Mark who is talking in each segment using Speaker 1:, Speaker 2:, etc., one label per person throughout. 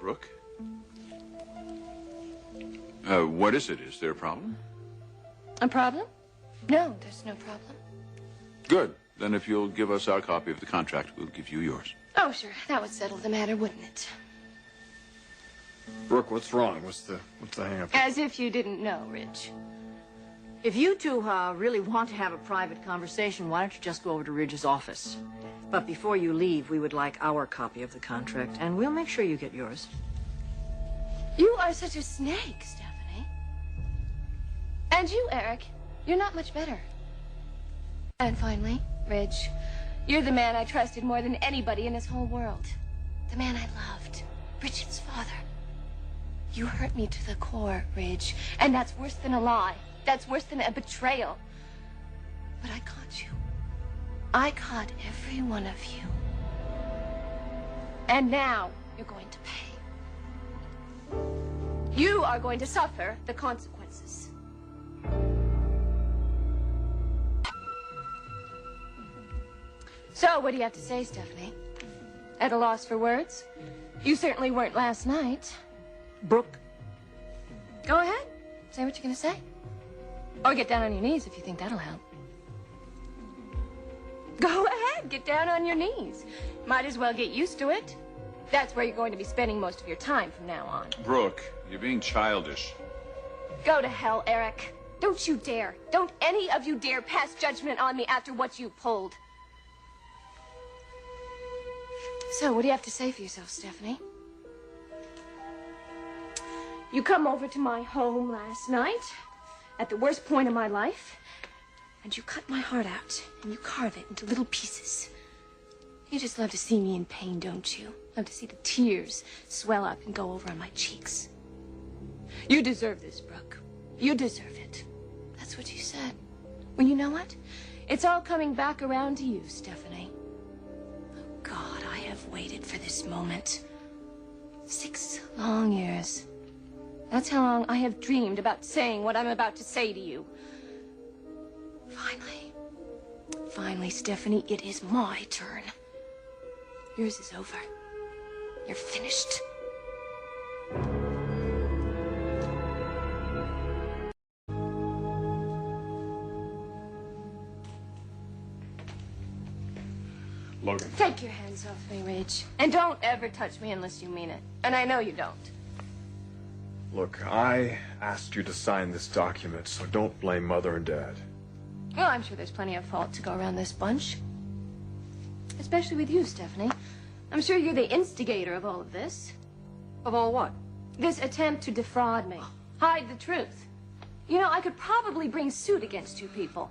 Speaker 1: Brooke. What is it? Is there a problem?
Speaker 2: A problem? No, there's no problem.
Speaker 1: Good. Then if you'll give us our copy of the contract, we'll give you yours.
Speaker 2: Oh, sure. That would settle the matter, wouldn't it?
Speaker 3: Brooke, what's wrong? What's the hang-up?
Speaker 2: As if you didn't know, Ridge.
Speaker 4: If you two really want to have a private conversation, why don't you just go over to Ridge's office? But before you leave, we would like our copy of the contract, and we'll make sure you get yours.
Speaker 2: You are such a snake, Stephanie. And you, Eric, you're not much better. And finally, Ridge, you're the man I trusted more than anybody in this whole world. The man I loved, Bridget's father. You hurt me to the core, Ridge, and that's worse than a lie. That's worse than a betrayal. But I caught you. I caught every one of you. And now you're going to pay. You are going to suffer the consequences. So, what do you have to say, Stephanie? At a loss for words? You certainly weren't last night.
Speaker 4: Brooke?
Speaker 2: Go ahead. Say what you're going to say. Or get down on your knees if you think that'll help. Go ahead. Get down on your knees. Might as well get used to it. That's where you're going to be spending most of your time from now on.
Speaker 1: Brooke, you're being childish.
Speaker 2: Go to hell, Eric. Don't you dare. Don't any of you dare pass judgment on me after what you pulled. So, what do you have to say for yourself, Stephanie? You come over to my home last night, at the worst point of my life, and you cut my heart out, and you carve it into little pieces. You just love to see me in pain, don't you? Love to see the tears swell up and go over on my cheeks. You deserve this, Brooke. You deserve it. That's what you said. Well, you know what? It's all coming back around to you, Stephanie. Oh, God, I have waited for this moment. 6 long years. That's how long I have dreamed about saying what I'm about to say to you. Finally, Stephanie, it is my turn. Yours is over. You're finished.
Speaker 3: Logan.
Speaker 2: Take your hands off me, Ridge. And don't ever touch me unless you mean it. And I know you don't.
Speaker 3: Look, I asked you to sign this document, so don't blame Mother and Dad.
Speaker 2: Well, I'm sure there's plenty of fault to go around this bunch. Especially with you, Stephanie. I'm sure you're the instigator of all of this.
Speaker 4: Of all what?
Speaker 2: This attempt to defraud me. Hide the truth. You know, I could probably bring suit against you people.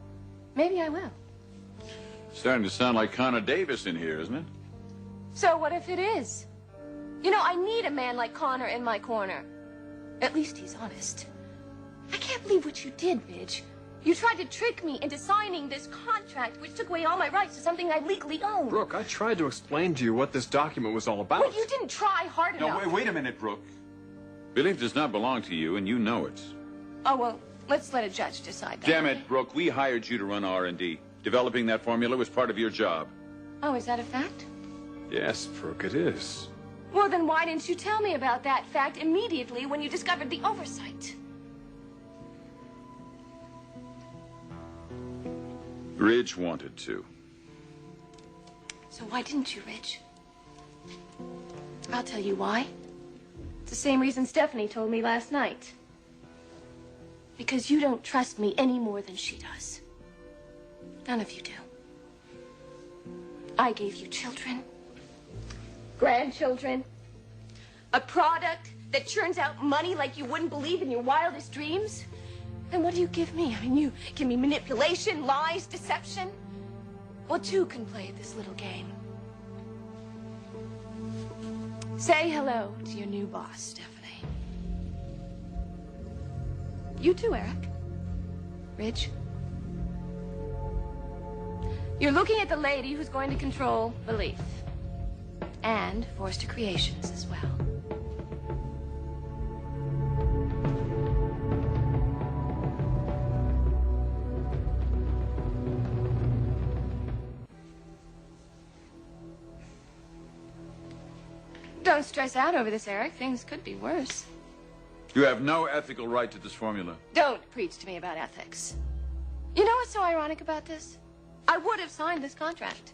Speaker 2: Maybe I will.
Speaker 1: Starting to sound like Connor Davis in here, isn't it?
Speaker 2: So what if it is? You know, I need a man like Connor in my corner. At least he's honest. I can't believe what you did, Ridge. You tried to trick me into signing this contract, which took away all my rights to something I legally own.
Speaker 3: Brooke, I tried to explain to you what this document was all about.
Speaker 2: But you didn't try hard enough.
Speaker 1: No, wait a minute, Brooke. BeLieF does not belong to you, and you know it.
Speaker 2: Oh, well, let's let a judge decide that.
Speaker 1: Damn it, Brooke. We hired you to run R&D. Developing that formula was part of your job.
Speaker 2: Oh, is that a fact?
Speaker 3: Yes, Brooke, it is.
Speaker 2: Well, then why didn't you tell me about that fact immediately when you discovered the oversight?
Speaker 1: Ridge wanted to.
Speaker 2: So why didn't you, Ridge? I'll tell you why. It's the same reason Stephanie told me last night. Because you don't trust me any more than she does. None of you do. I gave you children, grandchildren, a product that churns out money like you wouldn't believe in your wildest dreams. And what do you give me? I mean, you give me manipulation, lies, deception. Well, two can play this little game. Say hello to your new boss, Stephanie. You too, Eric. Ridge. You're looking at the lady who's going to control BeLieF. And Forrester Creations as well. Don't stress out over this, Eric. Things could be worse.
Speaker 1: You have no ethical right to this formula.
Speaker 2: Don't preach to me about ethics. You know what's so ironic about this? I would have signed this contract.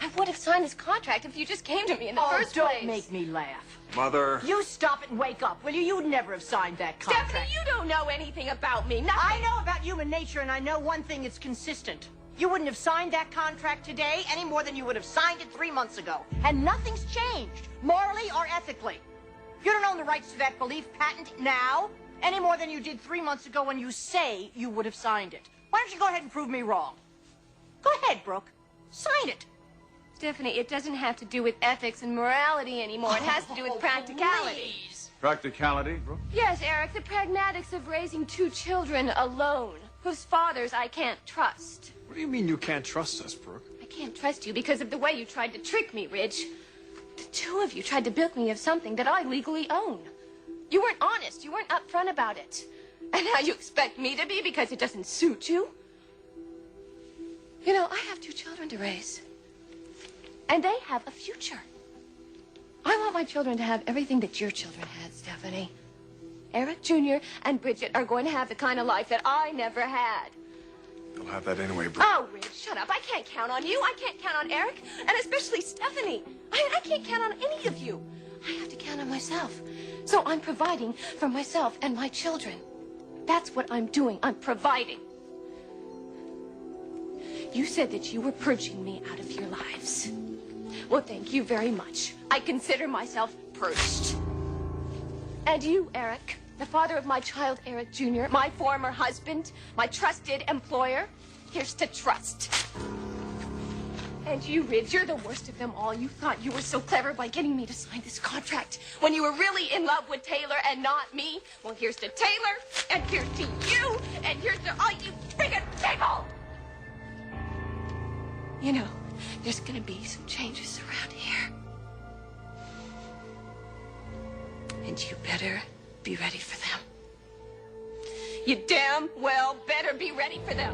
Speaker 2: I would have signed this contract if you just came to me in the first place.
Speaker 4: Don't make me laugh.
Speaker 3: Mother.
Speaker 4: You stop it and wake up, will you? You'd never have signed that contract.
Speaker 2: Stephanie, you don't know anything about me. Nothing.
Speaker 4: I know about human nature, and I know one thing that's consistent. You wouldn't have signed that contract today any more than you would have signed it 3 months ago. And nothing's changed, morally or ethically. You don't own the rights to that BeLieF patent now, any more than you did 3 months ago when you say you would have signed it. Why don't you go ahead and prove me wrong? Go ahead, Brooke. Sign it.
Speaker 2: Stephanie, it doesn't have to do with ethics and morality anymore. It has to do with practicality.
Speaker 4: Please.
Speaker 1: Practicality, Brooke?
Speaker 2: Yes, Eric, the pragmatics of raising 2 children alone, whose fathers I can't trust.
Speaker 3: What do you mean you can't trust us, Brooke?
Speaker 2: I can't trust you because of the way you tried to trick me, Ridge. The 2 of you tried to bilk me of something that I legally own. You weren't honest. You weren't upfront about it. And now you expect me to be because it doesn't suit you? You know, I have 2 children to raise. And they have a future. I want my children to have everything that your children had, Stephanie. Eric Jr. and Bridget are going to have the kind of life that I never had.
Speaker 3: They'll have that anyway, Brooke.
Speaker 2: Oh, Ridge, shut up. I can't count on you. I can't count on Eric, and especially Stephanie. I can't count on any of you. I have to count on myself. So I'm providing for myself and my children. That's what I'm doing. I'm providing. You said that you were purging me out of your lives. Well, thank you very much. I consider myself purged. And you, Eric, the father of my child, Eric Jr., my former husband, my trusted employer, here's to trust. And you, Ridge, you're the worst of them all. You thought you were so clever by getting me to sign this contract when you were really in love with Taylor and not me. Well, here's to Taylor, and here's to you, and here's to all you friggin' people! You know, there's gonna be some changes around here. And you better be ready for them. You damn well better be ready for them.